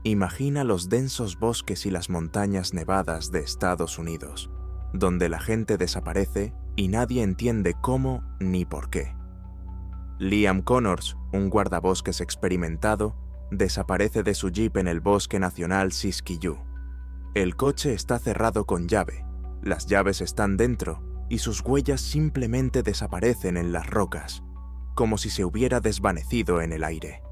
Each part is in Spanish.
Imagina los densos bosques y las montañas nevadas de Estados Unidos, donde la gente desaparece y nadie entiende cómo ni por qué. Liam Connors, un guardabosques experimentado, desaparece de su jeep en el Bosque Nacional Siskiyou. El coche está cerrado con llave, las llaves están dentro y sus huellas simplemente desaparecen en las rocas, como si se hubiera desvanecido en el aire.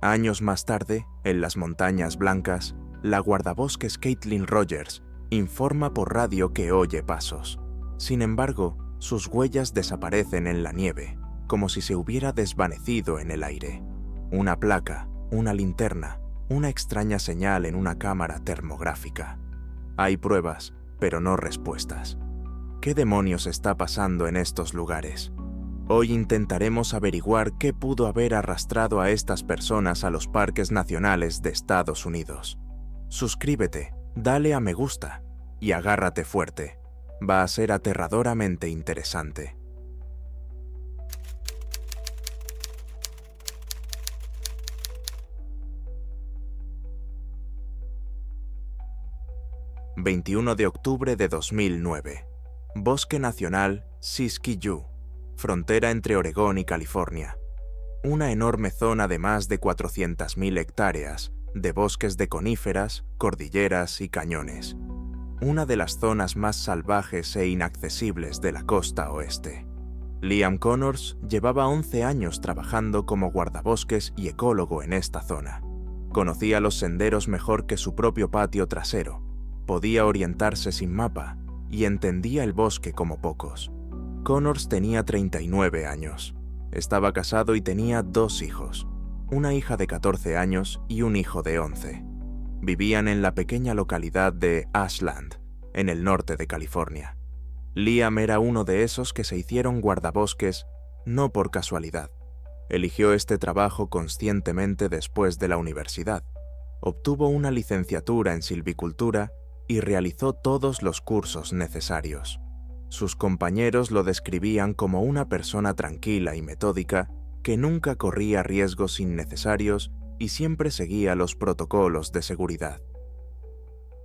Años más tarde, en las Montañas Blancas, la guardabosques Caitlin Rogers informa por radio que oye pasos. Sin embargo, sus huellas desaparecen en la nieve, como si se hubiera desvanecido en el aire. Una placa, una linterna, una extraña señal en una cámara termográfica. Hay pruebas, pero no respuestas. ¿Qué demonios está pasando en estos lugares? Hoy intentaremos averiguar qué pudo haber arrastrado a estas personas a los parques nacionales de Estados Unidos. Suscríbete, dale a me gusta y agárrate fuerte. Va a ser aterradoramente interesante. ...21 de octubre de 2009... Bosque Nacional Siskiyou, frontera entre Oregón y California. Una enorme zona de más de 400.000 hectáreas de bosques de coníferas, cordilleras y cañones. Una de las zonas más salvajes e inaccesibles de la costa oeste. Liam Connors llevaba 11 años trabajando como guardabosques y ecólogo en esta zona. Conocía los senderos mejor que su propio patio trasero, podía orientarse sin mapa y entendía el bosque como pocos. Connors tenía 39 años. Estaba casado y tenía 2 hijos, una hija de 14 años y un hijo de 11. Vivían en la pequeña localidad de Ashland, en el norte de California. Liam era uno de esos que se hicieron guardabosques no por casualidad. Eligió este trabajo conscientemente después de la universidad. Obtuvo una licenciatura en silvicultura y realizó todos los cursos necesarios. Sus compañeros lo describían como una persona tranquila y metódica que nunca corría riesgos innecesarios y siempre seguía los protocolos de seguridad.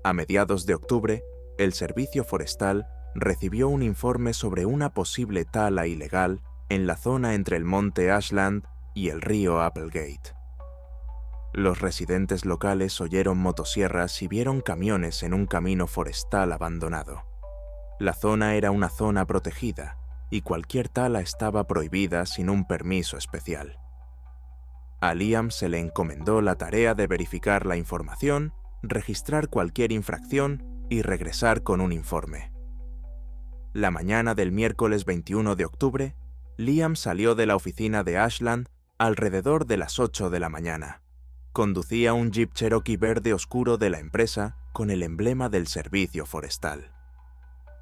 A mediados de octubre, el Servicio Forestal recibió un informe sobre una posible tala ilegal en la zona entre el monte Ashland y el río Applegate. Los residentes locales oyeron motosierras y vieron camiones en un camino forestal abandonado. La zona era una zona protegida y cualquier tala estaba prohibida sin un permiso especial. A Liam se le encomendó la tarea de verificar la información, registrar cualquier infracción y regresar con un informe. La mañana del miércoles 21 de octubre, Liam salió de la oficina de Ashland alrededor de las 8 de la mañana. Conducía un Jeep Cherokee verde oscuro de la empresa con el emblema del servicio forestal.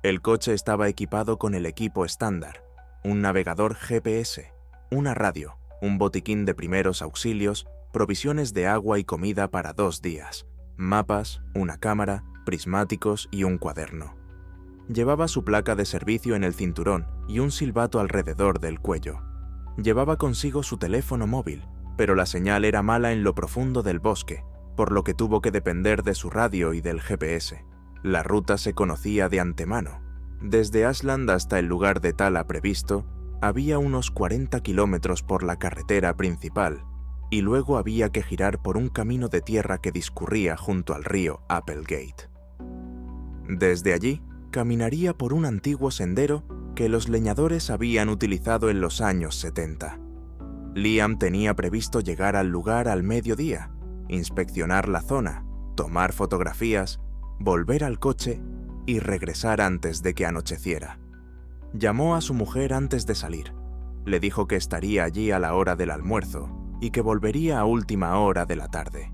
El coche estaba equipado con el equipo estándar, un navegador GPS, una radio, un botiquín de primeros auxilios, provisiones de agua y comida para 2 días, mapas, una cámara, prismáticos y un cuaderno. Llevaba su placa de servicio en el cinturón y un silbato alrededor del cuello. Llevaba consigo su teléfono móvil, pero la señal era mala en lo profundo del bosque, por lo que tuvo que depender de su radio y del GPS. La ruta se conocía de antemano. Desde Ashland hasta el lugar de tala previsto, había unos 40 kilómetros por la carretera principal, y luego había que girar por un camino de tierra que discurría junto al río Applegate. Desde allí, caminaría por un antiguo sendero que los leñadores habían utilizado en los años 70. Liam tenía previsto llegar al lugar al mediodía, inspeccionar la zona, tomar fotografías, volver al coche y regresar antes de que anocheciera. Llamó a su mujer antes de salir. Le dijo que estaría allí a la hora del almuerzo y que volvería a última hora de la tarde.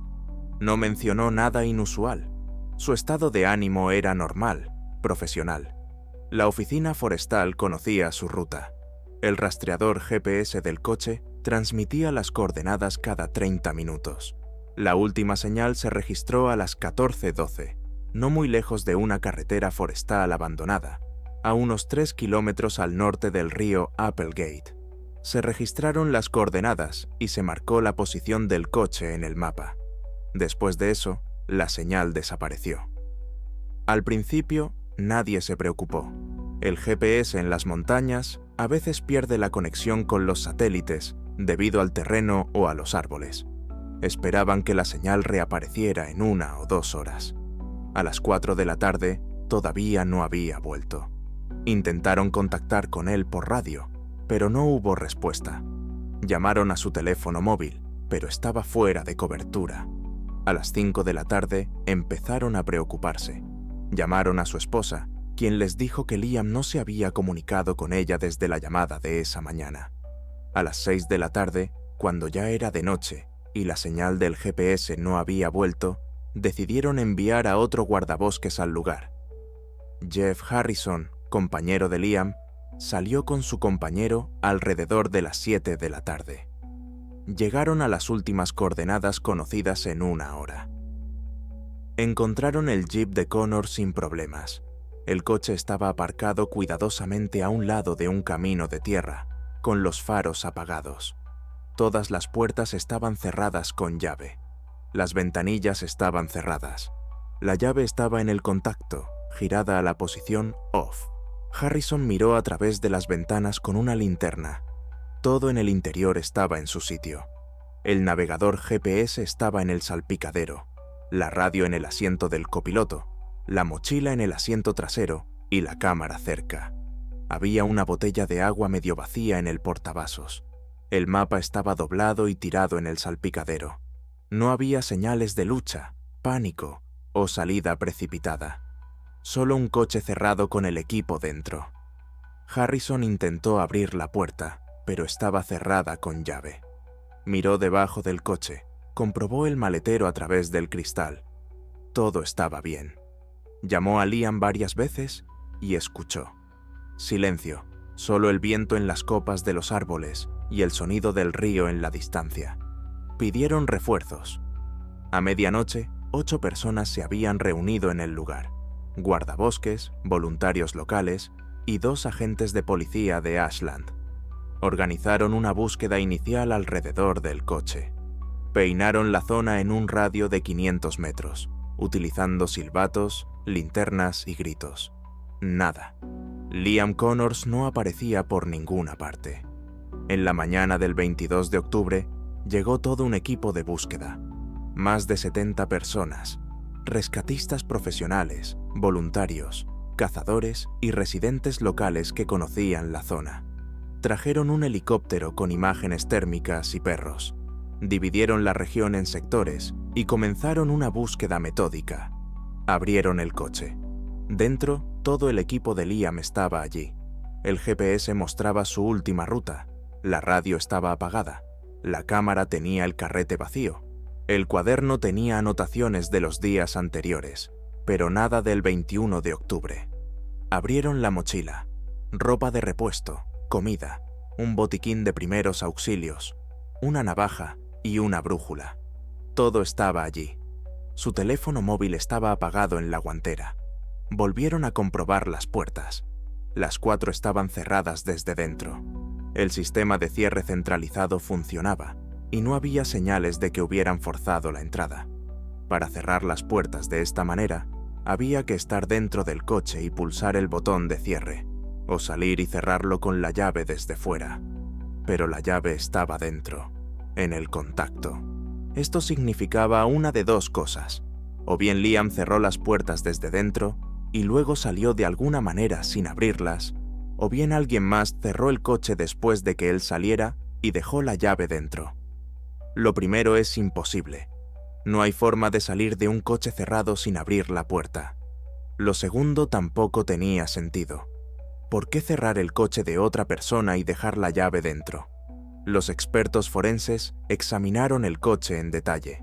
No mencionó nada inusual. Su estado de ánimo era normal, profesional. La oficina forestal conocía su ruta. El rastreador GPS del coche transmitía las coordenadas cada 30 minutos. La última señal se registró a las 14:12, no muy lejos de una carretera forestal abandonada, a unos 3 kilómetros al norte del río Applegate. Se registraron las coordenadas y se marcó la posición del coche en el mapa. Después de eso, la señal desapareció. Al principio, nadie se preocupó. El GPS en las montañas a veces pierde la conexión con los satélites debido al terreno o a los árboles. Esperaban que la señal reapareciera en 1 o 2 horas. A las 4 de la tarde, todavía no había vuelto. Intentaron contactar con él por radio, pero no hubo respuesta. Llamaron a su teléfono móvil, pero estaba fuera de cobertura. A las 5 de la tarde empezaron a preocuparse. Llamaron a su esposa, quien les dijo que Liam no se había comunicado con ella desde la llamada de esa mañana. A las 6 de la tarde, cuando ya era de noche y la señal del GPS no había vuelto, decidieron enviar a otro guardabosques al lugar. Jeff Harrison, compañero de Liam, salió con su compañero alrededor de las 7 de la tarde. Llegaron a las últimas coordenadas conocidas en 1 hora. Encontraron el jeep de Connor sin problemas. El coche estaba aparcado cuidadosamente a un lado de un camino de tierra, con los faros apagados. Todas las puertas estaban cerradas con llave. Las ventanillas estaban cerradas. La llave estaba en el contacto, girada a la posición off. Harrison miró a través de las ventanas con una linterna. Todo en el interior estaba en su sitio. El navegador GPS estaba en el salpicadero, la radio en el asiento del copiloto, la mochila en el asiento trasero y la cámara cerca. Había una botella de agua medio vacía en el portavasos. El mapa estaba doblado y tirado en el salpicadero. No había señales de lucha, pánico o salida precipitada. Solo un coche cerrado con el equipo dentro. Harrison intentó abrir la puerta, pero estaba cerrada con llave. Miró debajo del coche, comprobó el maletero a través del cristal. Todo estaba bien. Llamó a Liam varias veces y escuchó. Silencio, solo el viento en las copas de los árboles y el sonido del río en la distancia. Pidieron refuerzos. A medianoche, 8 personas se habían reunido en el lugar. Guardabosques, voluntarios locales y 2 agentes de policía de Ashland. Organizaron una búsqueda inicial alrededor del coche. Peinaron la zona en un radio de 500 metros, utilizando silbatos, linternas y gritos. Nada. Liam Connors no aparecía por ninguna parte. En la mañana del 22 de octubre, llegó todo un equipo de búsqueda. Más de 70 personas, rescatistas profesionales, voluntarios, cazadores y residentes locales que conocían la zona. Trajeron un helicóptero con imágenes térmicas y perros. Dividieron la región en sectores y comenzaron una búsqueda metódica. Abrieron el coche. Dentro, todo el equipo de Liam estaba allí. El GPS mostraba su última ruta. La radio estaba apagada. La cámara tenía el carrete vacío. El cuaderno tenía anotaciones de los días anteriores, pero nada del 21 de octubre. Abrieron la mochila. Ropa de repuesto, comida, un botiquín de primeros auxilios, una navaja y una brújula. Todo estaba allí. Su teléfono móvil estaba apagado en la guantera. Volvieron a comprobar las puertas. Las 4 estaban cerradas desde dentro. El sistema de cierre centralizado funcionaba y no había señales de que hubieran forzado la entrada. Para cerrar las puertas de esta manera, había que estar dentro del coche y pulsar el botón de cierre, o salir y cerrarlo con la llave desde fuera. Pero la llave estaba dentro, en el contacto. Esto significaba una de 2 cosas. O bien Liam cerró las puertas desde dentro y luego salió de alguna manera sin abrirlas, o bien alguien más cerró el coche después de que él saliera y dejó la llave dentro. Lo primero es imposible. No hay forma de salir de un coche cerrado sin abrir la puerta. Lo segundo tampoco tenía sentido. ¿Por qué cerrar el coche de otra persona y dejar la llave dentro? Los expertos forenses examinaron el coche en detalle.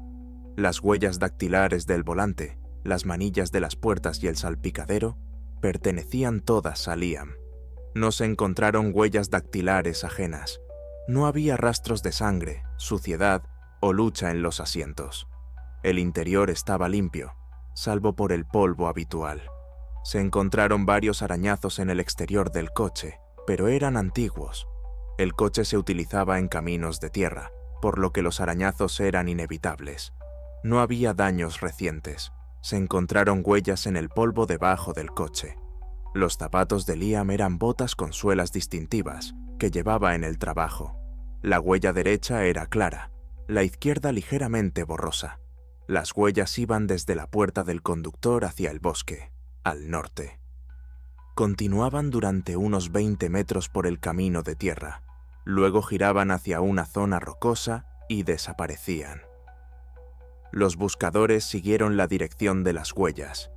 Las huellas dactilares del volante, las manillas de las puertas y el salpicadero pertenecían todas a Liam. No se encontraron huellas dactilares ajenas. No había rastros de sangre, suciedad o lucha en los asientos. El interior estaba limpio, salvo por el polvo habitual. Se encontraron varios arañazos en el exterior del coche, pero eran antiguos. El coche se utilizaba en caminos de tierra, por lo que los arañazos eran inevitables. No había daños recientes. Se encontraron huellas en el polvo debajo del coche. Los zapatos de Liam eran botas con suelas distintivas que llevaba en el trabajo. La huella derecha era clara, la izquierda ligeramente borrosa. Las huellas iban desde la puerta del conductor hacia el bosque, al norte. Continuaban durante unos 20 metros por el camino de tierra. Luego giraban hacia una zona rocosa y desaparecían. Los buscadores siguieron la dirección de las huellas.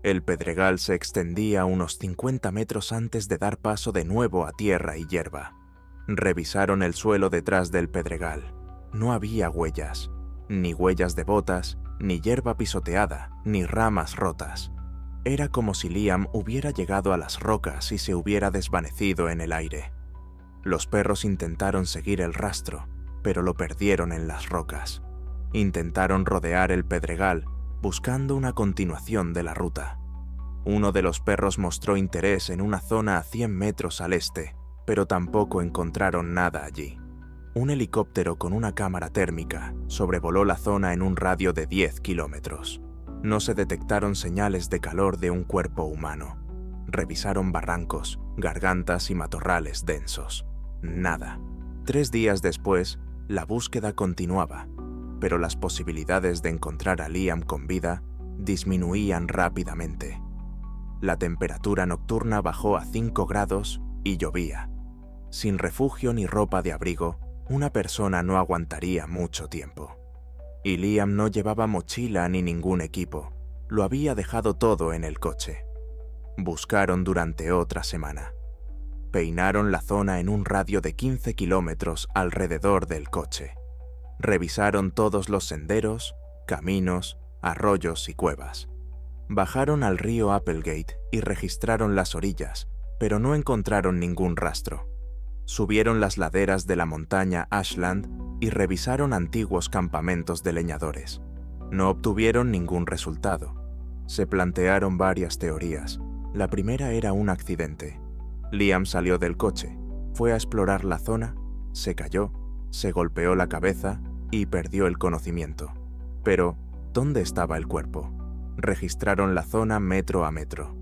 El pedregal se extendía unos 50 metros antes de dar paso de nuevo a tierra y hierba. Revisaron el suelo detrás del pedregal. No había huellas, ni huellas de botas, ni hierba pisoteada, ni ramas rotas. Era como si Liam hubiera llegado a las rocas y se hubiera desvanecido en el aire. Los perros intentaron seguir el rastro, pero lo perdieron en las rocas. Intentaron rodear el pedregal, buscando una continuación de la ruta. Uno de los perros mostró interés en una zona a 100 metros al este, pero tampoco encontraron nada allí. Un helicóptero con una cámara térmica sobrevoló la zona en un radio de 10 kilómetros. No se detectaron señales de calor de un cuerpo humano. Revisaron barrancos, gargantas y matorrales densos. Nada. 3 días después, la búsqueda continuaba, pero las posibilidades de encontrar a Liam con vida disminuían rápidamente. La temperatura nocturna bajó a 5 grados y llovía. Sin refugio ni ropa de abrigo, una persona no aguantaría mucho tiempo. Y Liam no llevaba mochila ni ningún equipo. Lo había dejado todo en el coche. Buscaron durante otra semana. Peinaron la zona en un radio de 15 kilómetros alrededor del coche. Revisaron todos los senderos, caminos, arroyos y cuevas. Bajaron al río Applegate y registraron las orillas, pero no encontraron ningún rastro. Subieron las laderas de la montaña Ashland y revisaron antiguos campamentos de leñadores. No obtuvieron ningún resultado. Se plantearon varias teorías. La primera era un accidente. Liam salió del coche, fue a explorar la zona, se cayó, se golpeó la cabeza y perdió el conocimiento. Pero, ¿dónde estaba el cuerpo? Registraron la zona metro a metro.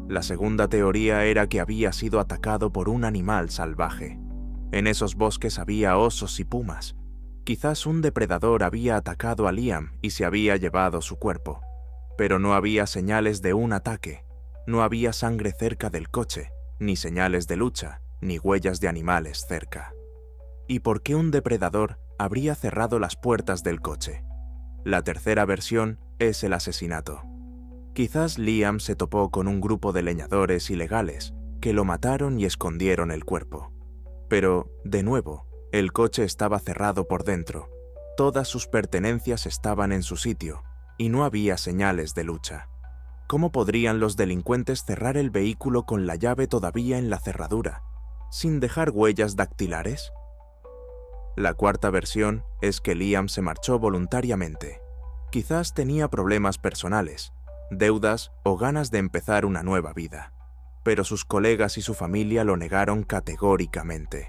La segunda teoría era que había sido atacado por un animal salvaje. En esos bosques había osos y pumas. Quizás un depredador había atacado a Liam y se había llevado su cuerpo. Pero no había señales de un ataque. No había sangre cerca del coche, ni señales de lucha, ni huellas de animales cerca. ¿Y por qué un depredador habría cerrado las puertas del coche? La tercera versión es el asesinato. Quizás Liam se topó con un grupo de leñadores ilegales que lo mataron y escondieron el cuerpo. Pero, de nuevo, el coche estaba cerrado por dentro. Todas sus pertenencias estaban en su sitio y no había señales de lucha. ¿Cómo podrían los delincuentes cerrar el vehículo con la llave todavía en la cerradura, sin dejar huellas dactilares? La cuarta versión es que Liam se marchó voluntariamente. Quizás tenía problemas personales, deudas o ganas de empezar una nueva vida. Pero sus colegas y su familia lo negaron categóricamente.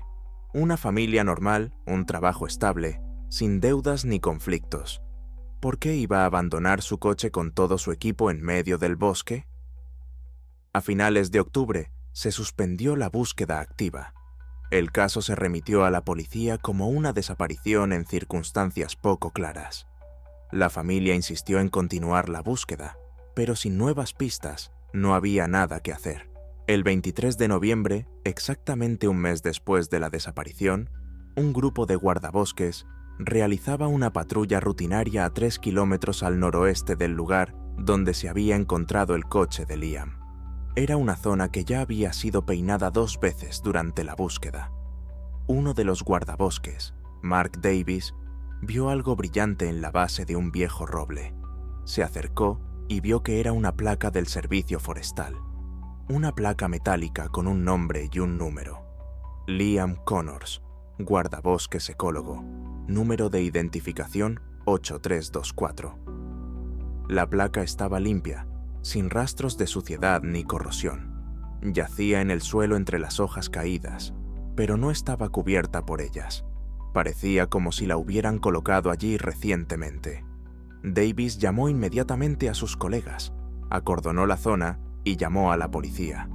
Una familia normal, un trabajo estable, sin deudas ni conflictos. ¿Por qué iba a abandonar su coche con todo su equipo en medio del bosque? A finales de octubre, se suspendió la búsqueda activa. El caso se remitió a la policía como una desaparición en circunstancias poco claras. La familia insistió en continuar la búsqueda, pero sin nuevas pistas, no había nada que hacer. El 23 de noviembre, exactamente un mes después de la desaparición, un grupo de guardabosques realizaba una patrulla rutinaria a 3 kilómetros al noroeste del lugar donde se había encontrado el coche de Liam. Era una zona que ya había sido peinada 2 veces durante la búsqueda. Uno de los guardabosques, Mark Davis, vio algo brillante en la base de un viejo roble. Se acercó y vio que era una placa del servicio forestal. Una placa metálica con un nombre y un número. Liam Connors, guardabosques ecólogo, número de identificación 8324. La placa estaba limpia, sin rastros de suciedad ni corrosión. Yacía en el suelo entre las hojas caídas, pero no estaba cubierta por ellas. Parecía como si la hubieran colocado allí recientemente. Davis llamó inmediatamente a sus colegas, acordonó la zona y llamó a la policía.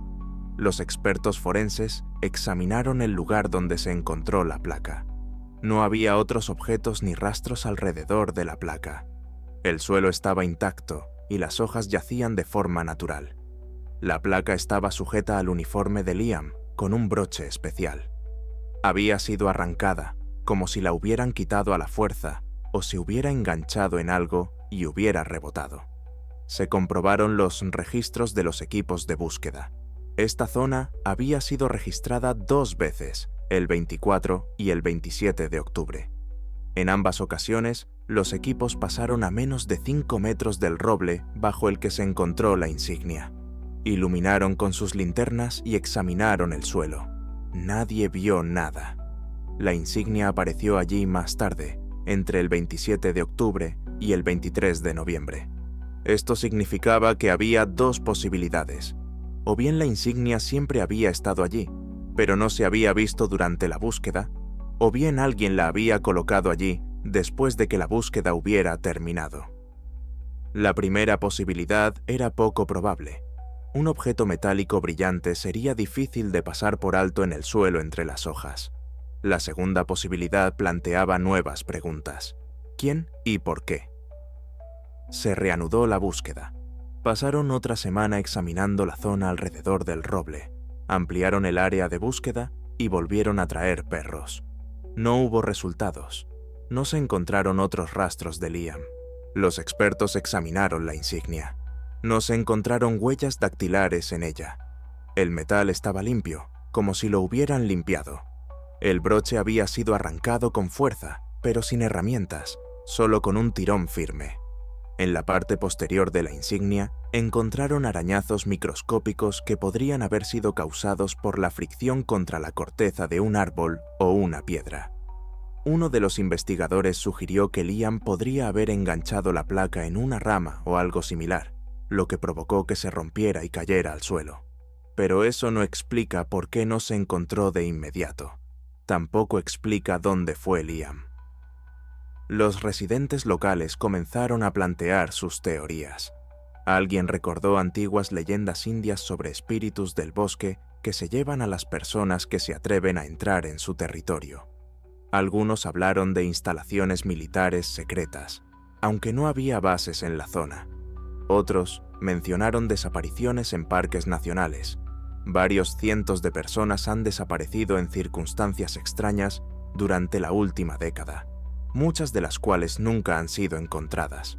Los expertos forenses examinaron el lugar donde se encontró la placa. No había otros objetos ni rastros alrededor de la placa. El suelo estaba intacto y las hojas yacían de forma natural. La placa estaba sujeta al uniforme de Liam con un broche especial. Había sido arrancada, como si la hubieran quitado a la fuerza o se hubiera enganchado en algo y hubiera rebotado. Se comprobaron los registros de los equipos de búsqueda. Esta zona había sido registrada 2 veces, el 24 y el 27 de octubre. En ambas ocasiones, los equipos pasaron a menos de 5 metros del roble bajo el que se encontró la insignia. Iluminaron con sus linternas y examinaron el suelo. Nadie vio nada. La insignia apareció allí más tarde, entre el 27 de octubre y el 23 de noviembre. Esto significaba que había 2 posibilidades. O bien la insignia siempre había estado allí, pero no se había visto durante la búsqueda, o bien alguien la había colocado allí después de que la búsqueda hubiera terminado. La primera posibilidad era poco probable. Un objeto metálico brillante sería difícil de pasar por alto en el suelo entre las hojas. La segunda posibilidad planteaba nuevas preguntas. ¿Quién y por qué? Se reanudó la búsqueda. Pasaron otra semana examinando la zona alrededor del roble, ampliaron el área de búsqueda y volvieron a traer perros. No hubo resultados. No se encontraron otros rastros de Liam. Los expertos examinaron la insignia. No se encontraron huellas dactilares en ella. El metal estaba limpio, como si lo hubieran limpiado. El broche había sido arrancado con fuerza, pero sin herramientas, solo con un tirón firme. En la parte posterior de la insignia encontraron arañazos microscópicos que podrían haber sido causados por la fricción contra la corteza de un árbol o una piedra. Uno de los investigadores sugirió que Liam podría haber enganchado la placa en una rama o algo similar, lo que provocó que se rompiera y cayera al suelo. Pero eso no explica por qué no se encontró de inmediato. Tampoco explica dónde fue Liam. Los residentes locales comenzaron a plantear sus teorías. Alguien recordó antiguas leyendas indias sobre espíritus del bosque que se llevan a las personas que se atreven a entrar en su territorio. Algunos hablaron de instalaciones militares secretas, aunque no había bases en la zona. Otros mencionaron desapariciones en parques nacionales. Varios cientos de personas han desaparecido en circunstancias extrañas durante la última década, muchas de las cuales nunca han sido encontradas.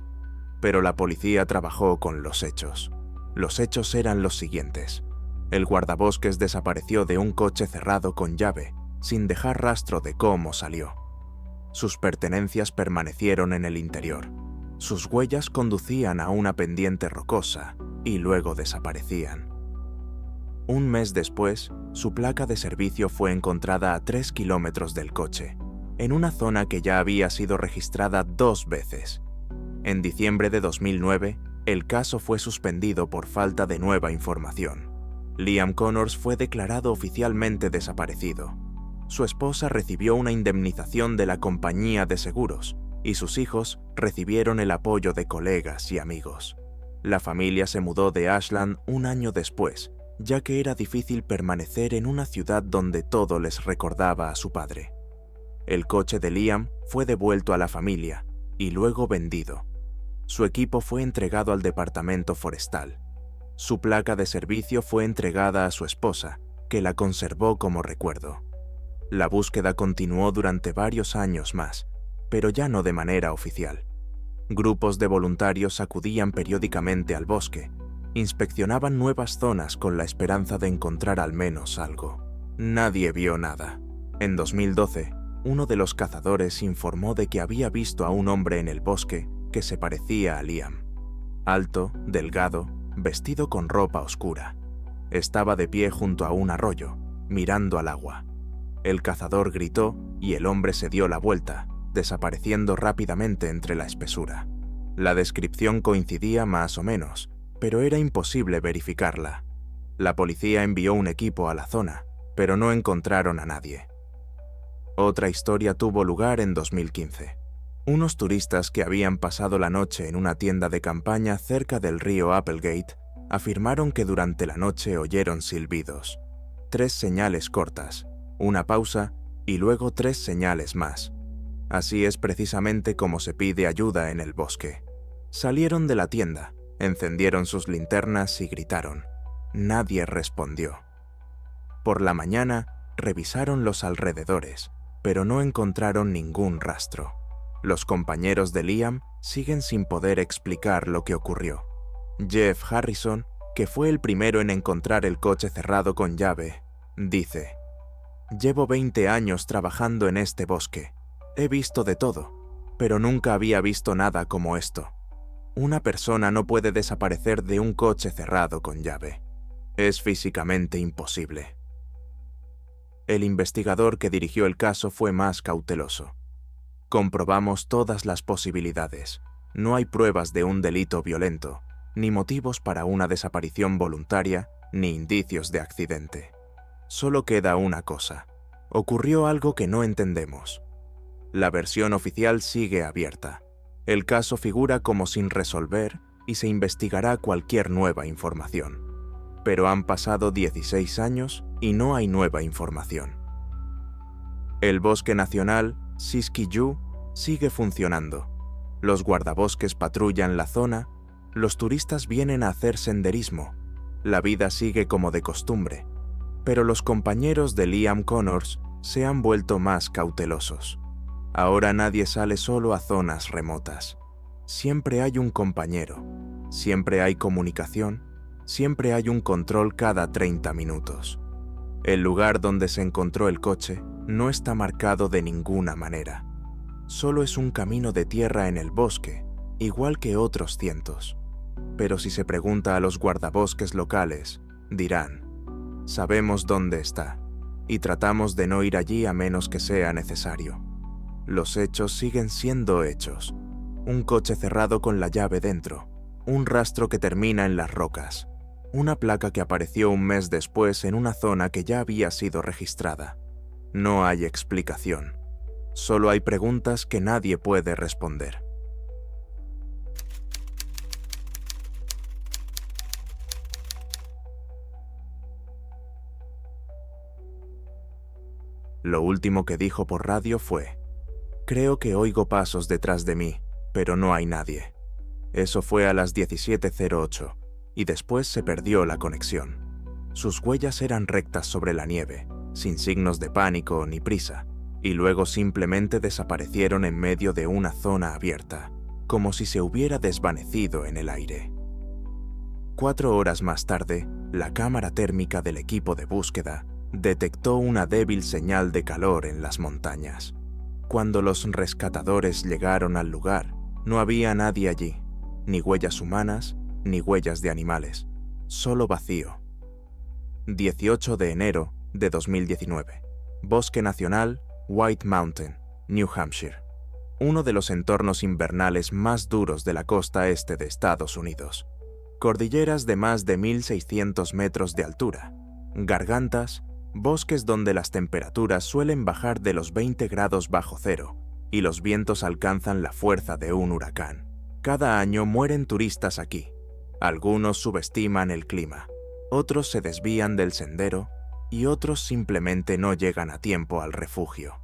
Pero la policía trabajó con los hechos. Los hechos eran los siguientes. El guardabosques desapareció de un coche cerrado con llave, sin dejar rastro de cómo salió. Sus pertenencias permanecieron en el interior. Sus huellas conducían a una pendiente rocosa y luego desaparecían. Un mes después, su placa de servicio fue encontrada a 3 kilómetros del coche, en una zona que ya había sido registrada 2 veces. En diciembre de 2009, el caso fue suspendido por falta de nueva información. Liam Connors fue declarado oficialmente desaparecido. Su esposa recibió una indemnización de la compañía de seguros y sus hijos recibieron el apoyo de colegas y amigos. La familia se mudó de Ashland un año después, ya que era difícil permanecer en una ciudad donde todo les recordaba a su padre. El coche de Liam fue devuelto a la familia y luego vendido. Su equipo fue entregado al departamento forestal. Su placa de servicio fue entregada a su esposa, que la conservó como recuerdo. La búsqueda continuó durante varios años más, pero ya no de manera oficial. Grupos de voluntarios acudían periódicamente al bosque, inspeccionaban nuevas zonas con la esperanza de encontrar al menos algo. Nadie vio nada. En 2012, uno de los cazadores informó de que había visto a un hombre en el bosque que se parecía a Liam. Alto, delgado, vestido con ropa oscura. Estaba de pie junto a un arroyo, mirando al agua. El cazador gritó y el hombre se dio la vuelta, desapareciendo rápidamente entre la espesura. La descripción coincidía más o menos, pero era imposible verificarla. La policía envió un equipo a la zona, pero no encontraron a nadie. Otra historia tuvo lugar en 2015. Unos turistas que habían pasado la noche en una tienda de campaña cerca del río Applegate afirmaron que durante la noche oyeron silbidos, 3 señales cortas, una pausa y luego 3 señales más. Así es precisamente como se pide ayuda en el bosque. Salieron de la tienda, encendieron sus linternas y gritaron. Nadie respondió. Por la mañana, revisaron los alrededores, pero no encontraron ningún rastro. Los compañeros de Liam siguen sin poder explicar lo que ocurrió. Jeff Harrison, que fue el primero en encontrar el coche cerrado con llave, dice: «Llevo 20 años trabajando en este bosque. He visto de todo, pero nunca había visto nada como esto. Una persona no puede desaparecer de un coche cerrado con llave. Es físicamente imposible». El investigador que dirigió el caso fue más cauteloso. «Comprobamos todas las posibilidades. No hay pruebas de un delito violento, ni motivos para una desaparición voluntaria, ni indicios de accidente. Solo queda una cosa. Ocurrió algo que no entendemos. La versión oficial sigue abierta. El caso figura como sin resolver y se investigará cualquier nueva información. Pero han pasado 16 años y no hay nueva información. El Bosque Nacional Siskiyou sigue funcionando. Los guardabosques patrullan la zona, los turistas vienen a hacer senderismo, la vida sigue como de costumbre, pero los compañeros de Liam Connors se han vuelto más cautelosos. Ahora nadie sale solo a zonas remotas. Siempre hay un compañero, siempre hay comunicación, siempre hay un control cada 30 minutos. El lugar donde se encontró el coche no está marcado de ninguna manera. Solo es un camino de tierra en el bosque, igual que otros cientos. Pero si se pregunta a los guardabosques locales, dirán: sabemos dónde está, y tratamos de no ir allí a menos que sea necesario. Los hechos siguen siendo hechos. Un coche cerrado con la llave dentro, un rastro que termina en las rocas, una placa que apareció un mes después en una zona que ya había sido registrada. No hay explicación. Solo hay preguntas que nadie puede responder. Lo último que dijo por radio fue: «Creo que oigo pasos detrás de mí, pero no hay nadie». Eso fue a las 17:08, y después se perdió la conexión. Sus huellas eran rectas sobre la nieve, sin signos de pánico ni prisa, y luego simplemente desaparecieron en medio de una zona abierta, como si se hubiera desvanecido en el aire. 4 horas más tarde, la cámara térmica del equipo de búsqueda detectó una débil señal de calor en las montañas. Cuando los rescatadores llegaron al lugar, no había nadie allí, ni huellas humanas, ni huellas de animales, solo vacío. 18 de enero de 2019. Bosque Nacional White Mountain, New Hampshire. Uno de los entornos invernales más duros de la costa este de Estados Unidos. Cordilleras de más de 1.600 metros de altura, gargantas, bosques donde las temperaturas suelen bajar de los 20 grados bajo cero y los vientos alcanzan la fuerza de un huracán. Cada año mueren turistas aquí. Algunos subestiman el clima, otros se desvían del sendero y otros simplemente no llegan a tiempo al refugio.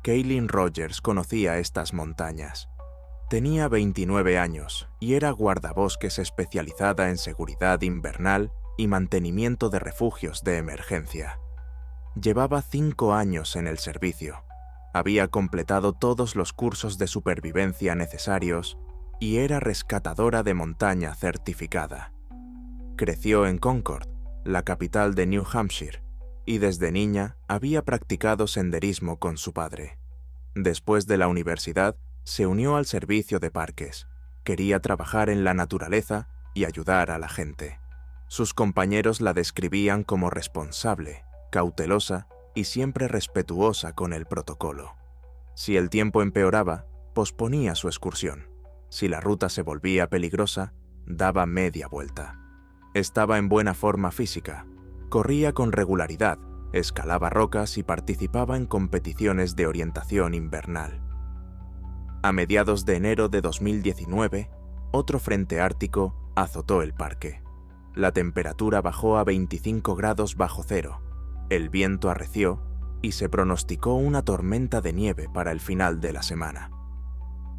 Kaylin Rogers conocía estas montañas. Tenía 29 años y era guardabosques especializada en seguridad invernal y mantenimiento de refugios de emergencia. Llevaba 5 años en el servicio. Había completado todos los cursos de supervivencia necesarios y era rescatadora de montaña certificada. Creció en Concord, la capital de New Hampshire, y desde niña había practicado senderismo con su padre. Después de la universidad, se unió al servicio de parques. Quería trabajar en la naturaleza y ayudar a la gente. Sus compañeros la describían como responsable, cautelosa y siempre respetuosa con el protocolo. Si el tiempo empeoraba, posponía su excursión. Si la ruta se volvía peligrosa, daba media vuelta. Estaba en buena forma física, corría con regularidad, escalaba rocas y participaba en competiciones de orientación invernal. A mediados de enero de 2019, otro frente ártico azotó el parque. La temperatura bajó a 25 grados bajo cero, el viento arreció y se pronosticó una tormenta de nieve para el final de la semana.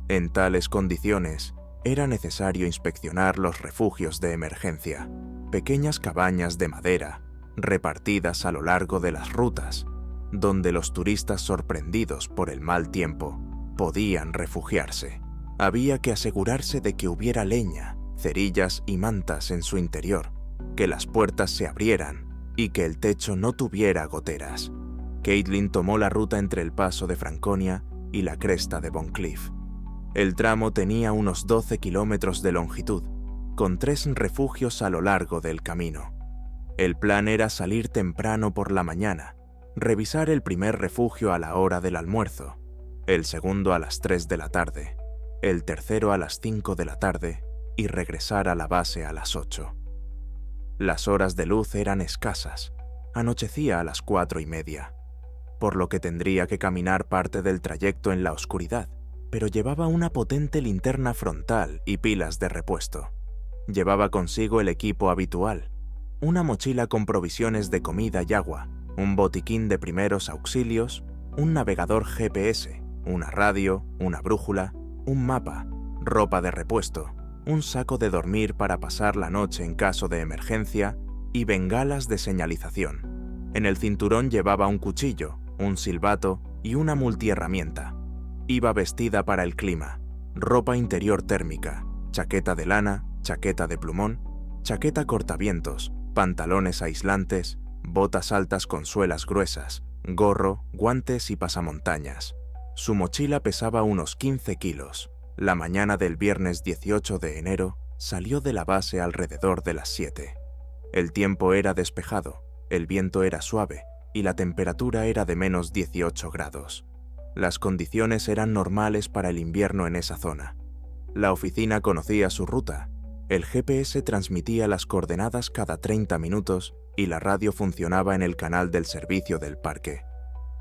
En tales condiciones, era necesario inspeccionar los refugios de emergencia, pequeñas cabañas de madera repartidas a lo largo de las rutas, donde los turistas sorprendidos por el mal tiempo podían refugiarse. Había que asegurarse de que hubiera leña, cerillas y mantas en su interior, que las puertas se abrieran y que el techo no tuviera goteras. Caitlin tomó la ruta entre el paso de Franconia y la cresta de Von Cliff. El tramo tenía unos 12 kilómetros de longitud, con 3 refugios a lo largo del camino. El plan era salir temprano por la mañana, revisar el primer refugio a la hora del almuerzo, el segundo a las 3 de la tarde, el tercero a las 5 de la tarde y regresar a la base a las 8. Las horas de luz eran escasas, anochecía a las 4:30, por lo que tendría que caminar parte del trayecto en la oscuridad, pero llevaba una potente linterna frontal y pilas de repuesto. Llevaba consigo el equipo habitual, una mochila con provisiones de comida y agua, un botiquín de primeros auxilios, un navegador GPS, una radio, una brújula, un mapa, ropa de repuesto, un saco de dormir para pasar la noche en caso de emergencia y bengalas de señalización. En el cinturón llevaba un cuchillo, un silbato y una multiherramienta. Iba vestida para el clima, ropa interior térmica, chaqueta de lana, chaqueta de plumón, chaqueta cortavientos, pantalones aislantes, botas altas con suelas gruesas, gorro, guantes y pasamontañas. Su mochila pesaba unos 15 kilos. La mañana del viernes 18 de enero salió de la base alrededor de las 7. El tiempo era despejado, el viento era suave y la temperatura era de menos 18 grados. Las condiciones eran normales para el invierno en esa zona. La oficina conocía su ruta. El GPS transmitía las coordenadas cada 30 minutos y la radio funcionaba en el canal del servicio del parque.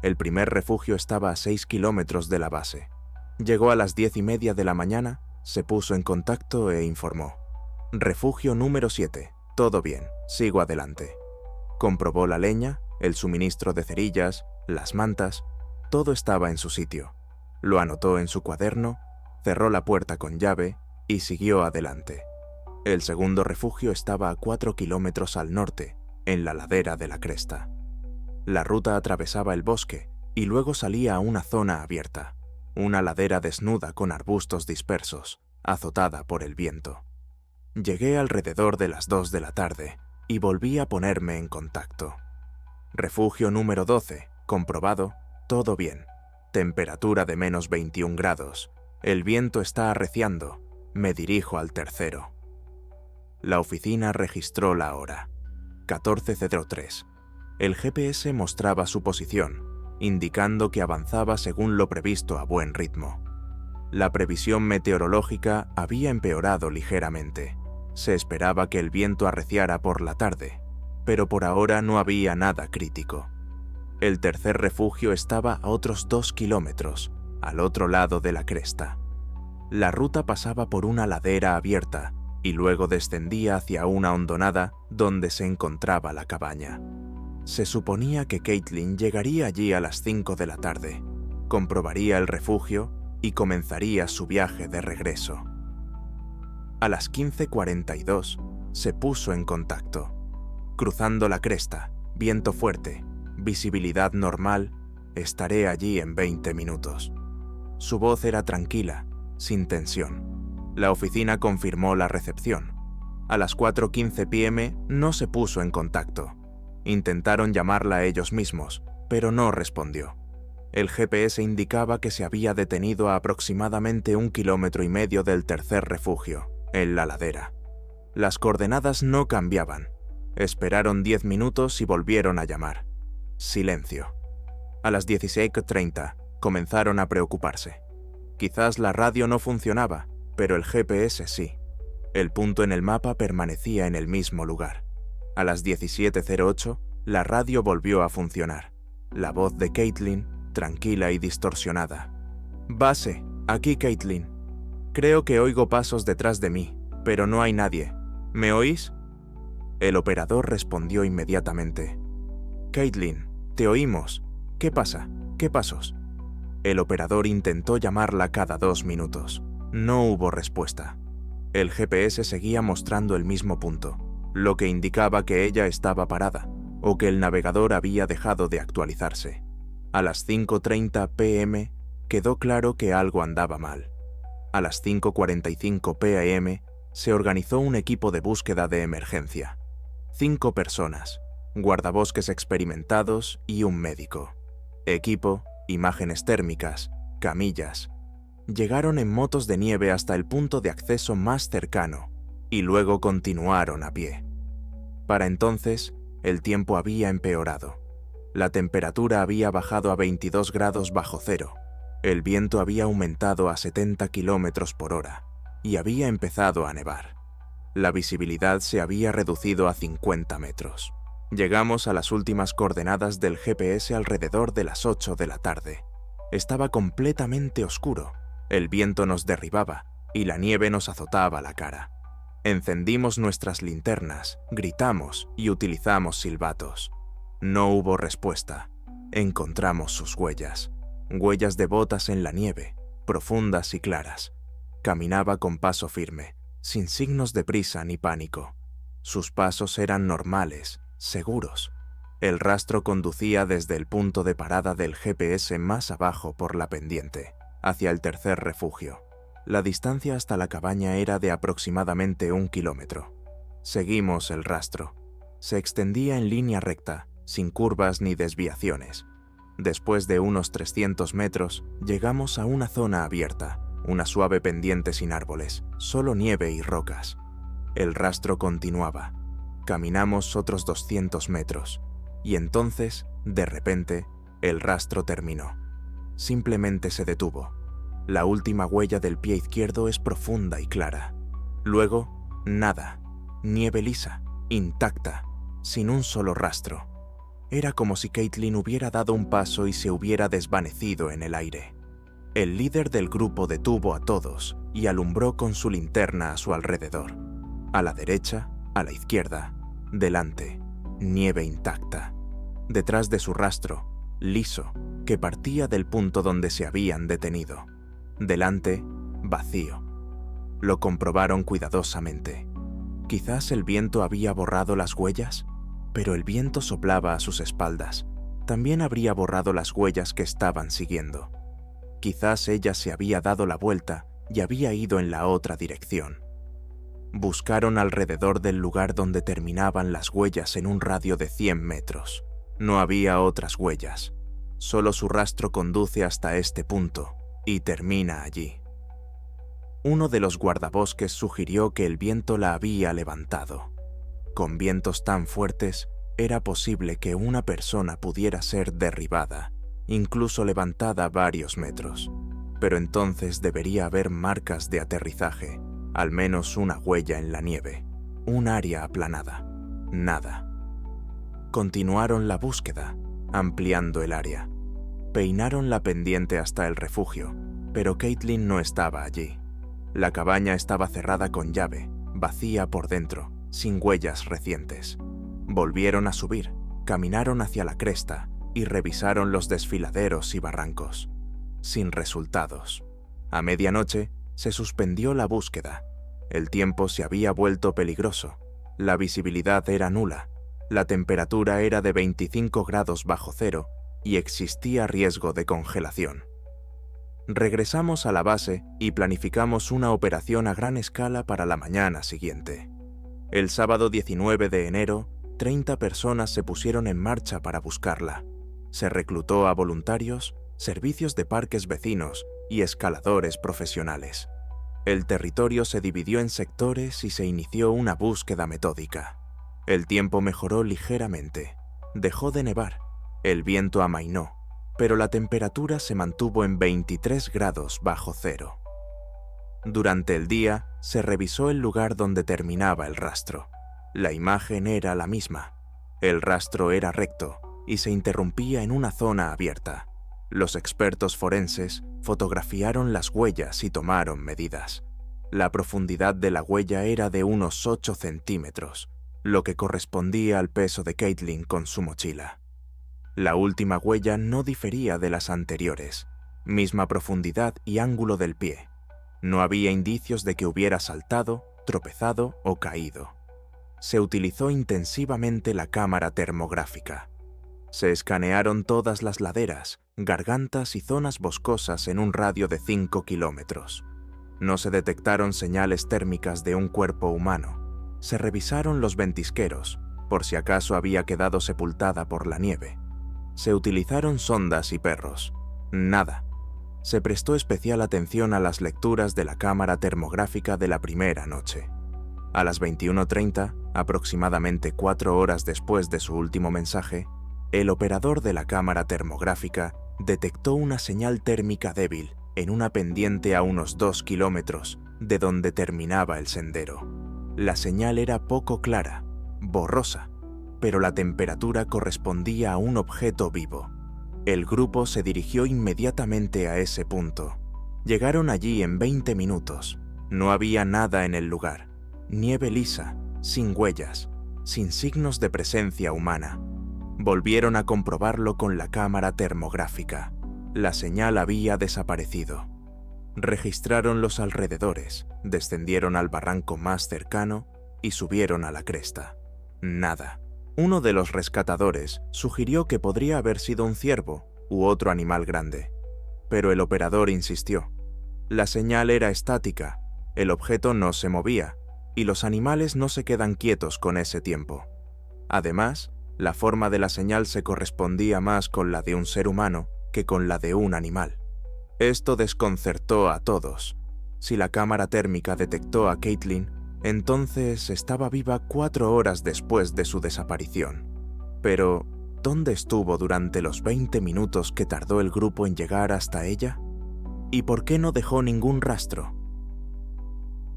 El primer refugio estaba a 6 kilómetros de la base. Llegó a las 10:30 de la mañana, se puso en contacto e informó. Refugio número 7, todo bien, sigo adelante. Comprobó la leña, el suministro de cerillas, las mantas, todo estaba en su sitio. Lo anotó en su cuaderno, cerró la puerta con llave y siguió adelante. El segundo refugio estaba a 4 kilómetros al norte, en la ladera de la cresta. La ruta atravesaba el bosque y luego salía a una zona abierta, una ladera desnuda con arbustos dispersos, azotada por el viento. Llegué alrededor de las 2 de la tarde y volví a ponerme en contacto. Refugio número 12, comprobado, todo bien. Temperatura de menos 21 grados. El viento está arreciando. Me dirijo al tercero. La oficina registró la hora. 14:03. El GPS mostraba su posición, indicando que avanzaba según lo previsto a buen ritmo. La previsión meteorológica había empeorado ligeramente. Se esperaba que el viento arreciara por la tarde, pero por ahora no había nada crítico. El tercer refugio estaba a otros 2 kilómetros, al otro lado de la cresta. La ruta pasaba por una ladera abierta y luego descendía hacia una hondonada donde se encontraba la cabaña. Se suponía que Caitlin llegaría allí a las 5 de la tarde, comprobaría el refugio y comenzaría su viaje de regreso. A las 15:42 se puso en contacto. Cruzando la cresta, viento fuerte, visibilidad normal, estaré allí en 20 minutos. Su voz era tranquila, sin tensión. La oficina confirmó la recepción. A las 4:15 p.m. no se puso en contacto. Intentaron llamarla ellos mismos, pero no respondió. El GPS indicaba que se había detenido a aproximadamente 1,5 kilómetros del tercer refugio, en la ladera. Las coordenadas no cambiaban. Esperaron 10 minutos y volvieron a llamar. Silencio. A las 16:30 comenzaron a preocuparse. Quizás la radio no funcionaba, pero el GPS sí. El punto en el mapa permanecía en el mismo lugar. A las 17:08, la radio volvió a funcionar. La voz de Caitlin, tranquila y distorsionada. «Base, Aquí, Caitlin. Creo que oigo pasos detrás de mí, pero no hay nadie. ¿Me oís? El operador respondió inmediatamente. Caitlin, te oímos. ¿Qué pasa? ¿Qué pasos? El operador intentó llamarla cada 2 minutos. No hubo respuesta. El GPS seguía mostrando el mismo punto, lo que indicaba que ella estaba parada, o que el navegador había dejado de actualizarse. A las 5:30 p.m. quedó claro que algo andaba mal. A las 5:45 p.m. se organizó un equipo de búsqueda de emergencia. 5 personas, guardabosques experimentados y un médico. Equipo, imágenes térmicas, camillas. Llegaron en motos de nieve hasta el punto de acceso más cercano y luego continuaron a pie. Para entonces, el tiempo había empeorado. La temperatura había bajado a 22 grados bajo cero. El viento había aumentado a 70 kilómetros por hora y había empezado a nevar. La visibilidad se había reducido a 50 metros. Llegamos a las últimas coordenadas del GPS alrededor de las 8 de la tarde. Estaba completamente oscuro. El viento nos derribaba y la nieve nos azotaba la cara. Encendimos nuestras linternas, gritamos y utilizamos silbatos. No hubo respuesta. Encontramos sus huellas. Huellas de botas en la nieve, profundas y claras. Caminaba con paso firme, sin signos de prisa ni pánico. Sus pasos eran normales, seguros. El rastro conducía desde el punto de parada del GPS más abajo por la pendiente, hacia el tercer refugio. La distancia hasta la cabaña era de aproximadamente 1 kilómetro. Seguimos el rastro. Se extendía en línea recta, sin curvas ni desviaciones. Después de unos 300 metros, llegamos a una zona abierta, una suave pendiente sin árboles, solo nieve y rocas. El rastro continuaba. Caminamos otros 200 metros, y entonces, de repente, el rastro terminó. Simplemente se detuvo. La última huella del pie izquierdo es profunda y clara. Luego, nada. Nieve lisa, intacta, sin un solo rastro. Era como si Caitlin hubiera dado un paso y se hubiera desvanecido en el aire. El líder del grupo detuvo a todos y alumbró con su linterna a su alrededor. A la derecha, a la izquierda, delante, nieve intacta. Detrás de su rastro, liso, que partía del punto donde se habían detenido. Delante, vacío. Lo comprobaron cuidadosamente. Quizás el viento había borrado las huellas, pero el viento soplaba a sus espaldas. También habría borrado las huellas que estaban siguiendo. Quizás ella se había dado la vuelta y había ido en la otra dirección. Buscaron alrededor del lugar donde terminaban las huellas en un radio de 100 metros. No había otras huellas. Solo su rastro conduce hasta este punto y termina allí. Uno de los guardabosques sugirió que el viento la había levantado. Con vientos tan fuertes, era posible que una persona pudiera ser derribada, incluso levantada varios metros. Pero entonces debería haber marcas de aterrizaje, al menos una huella en la nieve, un área aplanada. Nada. Continuaron la búsqueda, ampliando el área. Peinaron la pendiente hasta el refugio, pero Caitlin no estaba allí. La cabaña estaba cerrada con llave, vacía por dentro, sin huellas recientes. Volvieron a subir, caminaron hacia la cresta y revisaron los desfiladeros y barrancos. Sin resultados. A medianoche se suspendió la búsqueda. El tiempo se había vuelto peligroso. La visibilidad era nula. La temperatura era de 25 grados bajo cero y existía riesgo de congelación. Regresamos a la base y planificamos una operación a gran escala para la mañana siguiente. El sábado 19 de enero, 30 personas se pusieron en marcha para buscarla. Se reclutó a voluntarios, servicios de parques vecinos y escaladores profesionales. El territorio se dividió en sectores y se inició una búsqueda metódica. El tiempo mejoró ligeramente. Dejó de nevar. El viento amainó, pero la temperatura se mantuvo en 23 grados bajo cero. Durante el día, se revisó el lugar donde terminaba el rastro. La imagen era la misma. El rastro era recto y se interrumpía en una zona abierta. Los expertos forenses fotografiaron las huellas y tomaron medidas. La profundidad de la huella era de unos 8 centímetros, lo que correspondía al peso de Caitlin con su mochila. La última huella no difería de las anteriores, misma profundidad y ángulo del pie. No había indicios de que hubiera saltado, tropezado o caído. Se utilizó intensivamente la cámara termográfica. Se escanearon todas las laderas, gargantas y zonas boscosas en un radio de 5 kilómetros. No se detectaron señales térmicas de un cuerpo humano. Se revisaron los ventisqueros, por si acaso había quedado sepultada por la nieve. Se utilizaron sondas y perros. Nada. Se prestó especial atención a las lecturas de la cámara termográfica de la primera noche. A las 21:30, aproximadamente 4 horas después de su último mensaje, el operador de la cámara termográfica detectó una señal térmica débil en una pendiente a unos 2 kilómetros de donde terminaba el sendero. La señal era poco clara, borrosa, pero la temperatura correspondía a un objeto vivo. El grupo se dirigió inmediatamente a ese punto. Llegaron allí en 20 minutos. No había nada en el lugar. Nieve lisa, sin huellas, sin signos de presencia humana. Volvieron a comprobarlo con la cámara termográfica. La señal había desaparecido. Registraron los alrededores, descendieron al barranco más cercano y subieron a la cresta. Nada. Uno de los rescatadores sugirió que podría haber sido un ciervo u otro animal grande, pero el operador insistió. La señal era estática, el objeto no se movía, y los animales no se quedan quietos con ese tiempo. Además, la forma de la señal se correspondía más con la de un ser humano que con la de un animal. Esto desconcertó a todos. Si la cámara térmica detectó a Caitlin, entonces estaba viva 4 horas después de su desaparición. Pero, ¿dónde estuvo durante los 20 minutos que tardó el grupo en llegar hasta ella? ¿Y por qué no dejó ningún rastro?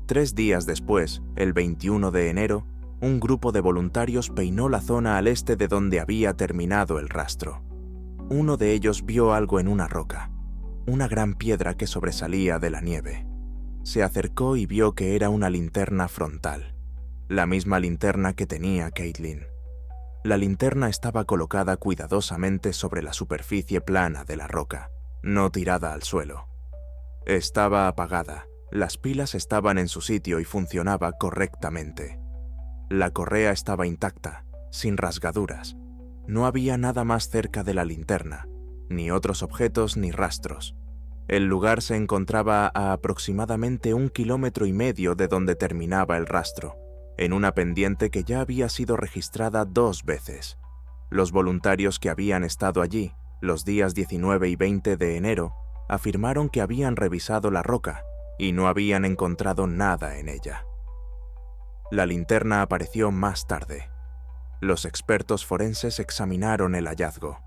3 días después, el 21 de enero, un grupo de voluntarios peinó la zona al este de donde había terminado el rastro. Uno de ellos vio algo en una roca, una gran piedra que sobresalía de la nieve. Se acercó y vio que era una linterna frontal, la misma linterna que tenía Caitlin. La linterna estaba colocada cuidadosamente sobre la superficie plana de la roca, no tirada al suelo. Estaba apagada, las pilas estaban en su sitio y funcionaba correctamente. La correa estaba intacta, sin rasgaduras. No había nada más cerca de la linterna, ni otros objetos ni rastros. El lugar se encontraba a aproximadamente 1,5 kilómetros de donde terminaba el rastro, en una pendiente que ya había sido registrada 2 veces. Los voluntarios que habían estado allí, los días 19 y 20 de enero, afirmaron que habían revisado la roca y no habían encontrado nada en ella. La linterna apareció más tarde. Los expertos forenses examinaron el hallazgo.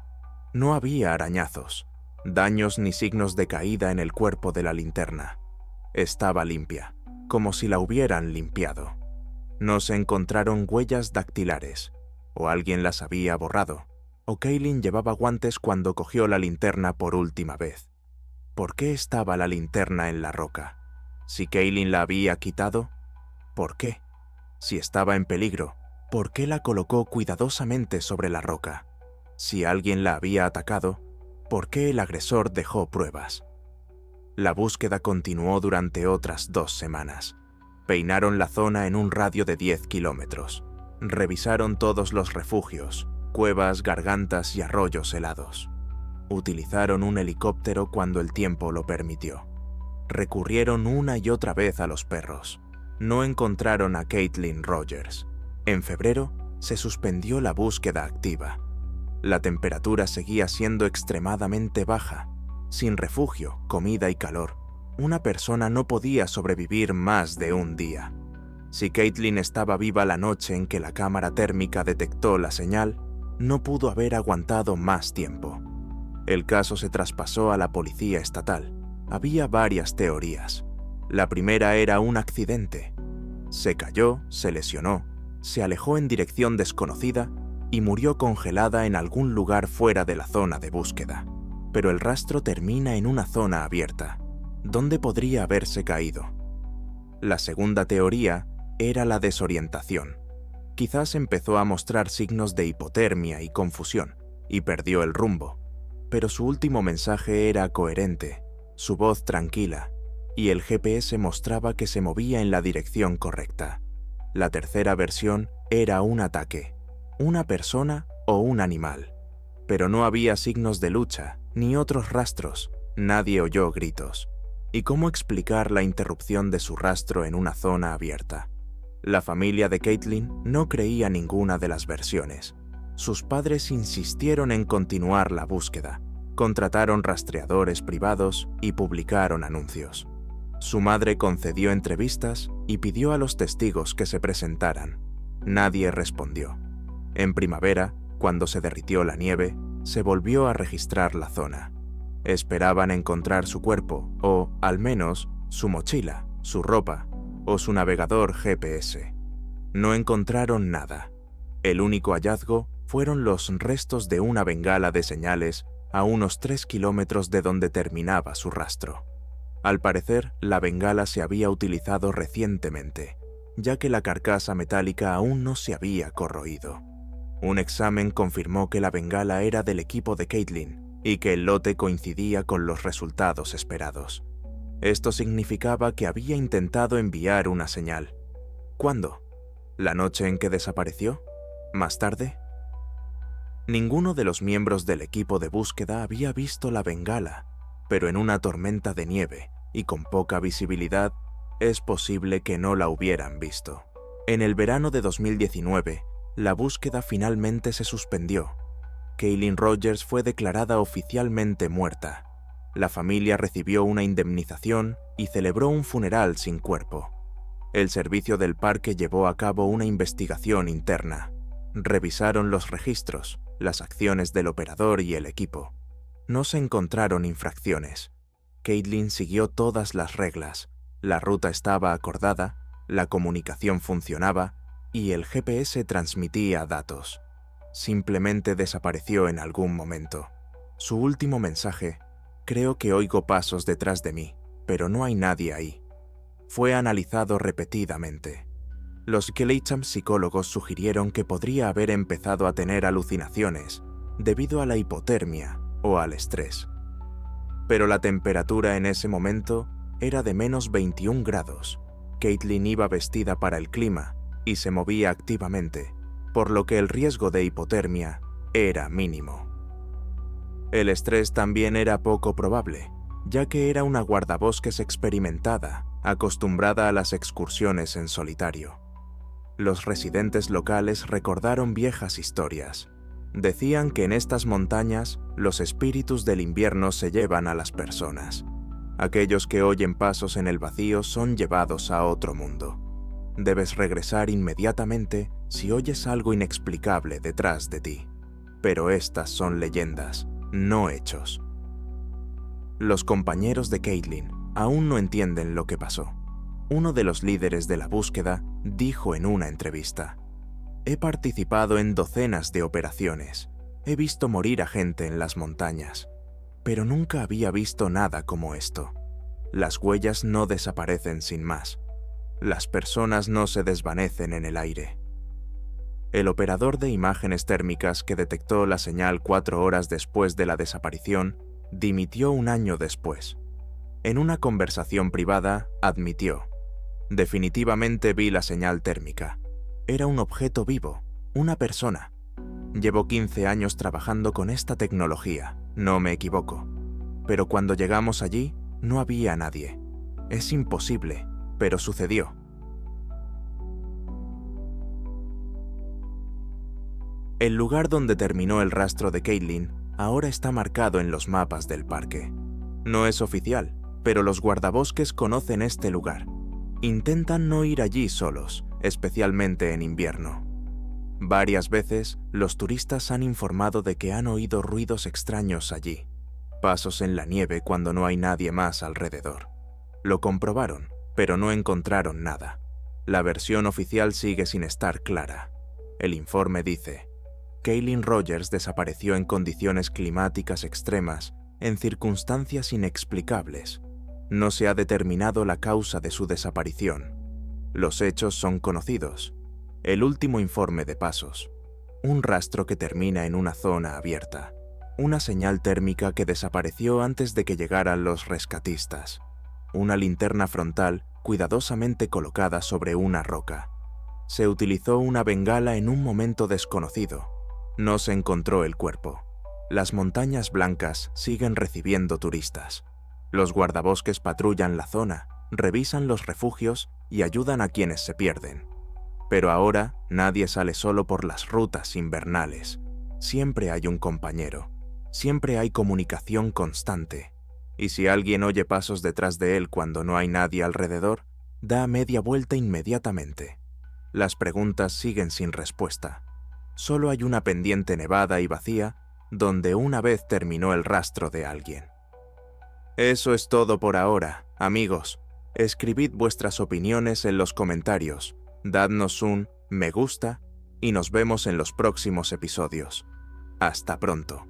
No había arañazos, daños ni signos de caída en el cuerpo de la linterna. Estaba limpia, como si la hubieran limpiado. No se encontraron huellas dactilares, o alguien las había borrado, o Caitlin llevaba guantes cuando cogió la linterna por última vez. ¿Por qué estaba la linterna en la roca? Si Caitlin la había quitado, ¿por qué? Si estaba en peligro, ¿por qué la colocó cuidadosamente sobre la roca? Si alguien la había atacado, ¿por qué el agresor dejó pruebas? La búsqueda continuó durante otras 2 semanas. Peinaron la zona en un radio de 10 kilómetros. Revisaron todos los refugios, cuevas, gargantas y arroyos helados. Utilizaron un helicóptero cuando el tiempo lo permitió. Recurrieron una y otra vez a los perros. No encontraron a Caitlin Rogers. En febrero, se suspendió la búsqueda activa. La temperatura seguía siendo extremadamente baja. Sin refugio, comida y calor, una persona no podía sobrevivir más de un día. Si Caitlin estaba viva la noche en que la cámara térmica detectó la señal, no pudo haber aguantado más tiempo. El caso se traspasó a la policía estatal. Había varias teorías. La primera era un accidente. Se cayó, se lesionó, se alejó en dirección desconocida y murió congelada en algún lugar fuera de la zona de búsqueda. pero el rastro termina en una zona abierta. ¿Dónde podría haberse caído? La segunda teoría era la desorientación. Quizás empezó a mostrar signos de hipotermia y confusión, y perdió el rumbo. Pero su último mensaje era coherente, su voz tranquila, y el GPS mostraba que se movía en la dirección correcta. La tercera versión era un ataque, una persona o un animal. Pero no había signos de lucha, ni otros rastros, nadie oyó gritos. ¿Y cómo explicar la interrupción de su rastro en una zona abierta? La familia de Caitlin no creía ninguna de las versiones. Sus padres insistieron en continuar la búsqueda, contrataron rastreadores privados y publicaron anuncios. Su madre concedió entrevistas y pidió a los testigos que se presentaran. Nadie respondió. En primavera, cuando se derritió la nieve, se volvió a registrar la zona. Esperaban encontrar su cuerpo, o, al menos, su mochila, su ropa, o su navegador GPS. No encontraron nada. El único hallazgo fueron los restos de una bengala de señales a unos 3 kilómetros de donde terminaba su rastro. Al parecer, la bengala se había utilizado recientemente, ya que la carcasa metálica aún no se había corroído. Un examen confirmó que la bengala era del equipo de Caitlin y que el lote coincidía con los resultados esperados. Esto significaba que había intentado enviar una señal. ¿Cuándo? ¿La noche en que desapareció? ¿Más tarde? Ninguno de los miembros del equipo de búsqueda había visto la bengala, pero en una tormenta de nieve y con poca visibilidad, es posible que no la hubieran visto. En el verano de 2019, la búsqueda finalmente se suspendió. Caitlin Rogers fue declarada oficialmente muerta. La familia recibió una indemnización y celebró un funeral sin cuerpo. El servicio del parque llevó a cabo una investigación interna. Revisaron los registros, las acciones del operador y el equipo. No se encontraron infracciones. Caitlin siguió todas las reglas. La ruta estaba acordada, la comunicación funcionaba y el GPS transmitía datos. Simplemente desapareció en algún momento. Su último mensaje: creo que oigo pasos detrás de mí, pero no hay nadie ahí. Fue analizado repetidamente. Los Ketchum psicólogos sugirieron que podría haber empezado a tener alucinaciones debido a la hipotermia o al estrés. Pero la temperatura en ese momento era de menos 21 grados. Caitlin iba vestida para el clima y se movía activamente, por lo que el riesgo de hipotermia era mínimo. El estrés también era poco probable, ya que era una guardabosques experimentada, acostumbrada a las excursiones en solitario. Los residentes locales recordaron viejas historias. Decían que en estas montañas los espíritus del invierno se llevan a las personas. Aquellos que oyen pasos en el vacío son llevados a otro mundo. Debes regresar inmediatamente si oyes algo inexplicable detrás de ti. Pero estas son leyendas, no hechos. Los compañeros de Caitlin aún no entienden lo que pasó. Uno de los líderes de la búsqueda dijo en una entrevista: «He participado en docenas de operaciones. He visto morir a gente en las montañas, pero nunca había visto nada como esto. Las huellas no desaparecen sin más. Las personas no se desvanecen en el aire». El operador de imágenes térmicas que detectó la señal 4 horas después de la desaparición dimitió un año después. En una conversación privada, admitió: «Definitivamente vi la señal térmica. Era un objeto vivo, una persona. Llevo 15 años trabajando con esta tecnología, no me equivoco. Pero cuando llegamos allí, no había nadie. Es imposible, pero sucedió». El lugar donde terminó el rastro de Caitlin ahora está marcado en los mapas del parque. No es oficial, pero los guardabosques conocen este lugar. Intentan no ir allí solos, especialmente en invierno. Varias veces, los turistas han informado de que han oído ruidos extraños allí, pasos en la nieve cuando no hay nadie más alrededor. Lo comprobaron, pero no encontraron nada. La versión oficial sigue sin estar clara. El informe dice: Caitlin Rogers desapareció en condiciones climáticas extremas en circunstancias inexplicables. No se ha determinado la causa de su desaparición. Los hechos son conocidos. El último informe de pasos. Un rastro que termina en una zona abierta. Una señal térmica que desapareció antes de que llegaran los rescatistas. Una linterna frontal cuidadosamente colocada sobre una roca. Se utilizó una bengala en un momento desconocido. No se encontró el cuerpo. Las montañas blancas siguen recibiendo turistas. Los guardabosques patrullan la zona, revisan los refugios y ayudan a quienes se pierden. Pero ahora nadie sale solo por las rutas invernales. Siempre hay un compañero. Siempre hay comunicación constante. Y si alguien oye pasos detrás de él cuando no hay nadie alrededor, da media vuelta inmediatamente. Las preguntas siguen sin respuesta. Solo hay una pendiente nevada y vacía donde una vez terminó el rastro de alguien. Eso es todo por ahora, amigos. Escribid vuestras opiniones en los comentarios, dadnos un me gusta y nos vemos en los próximos episodios. Hasta pronto.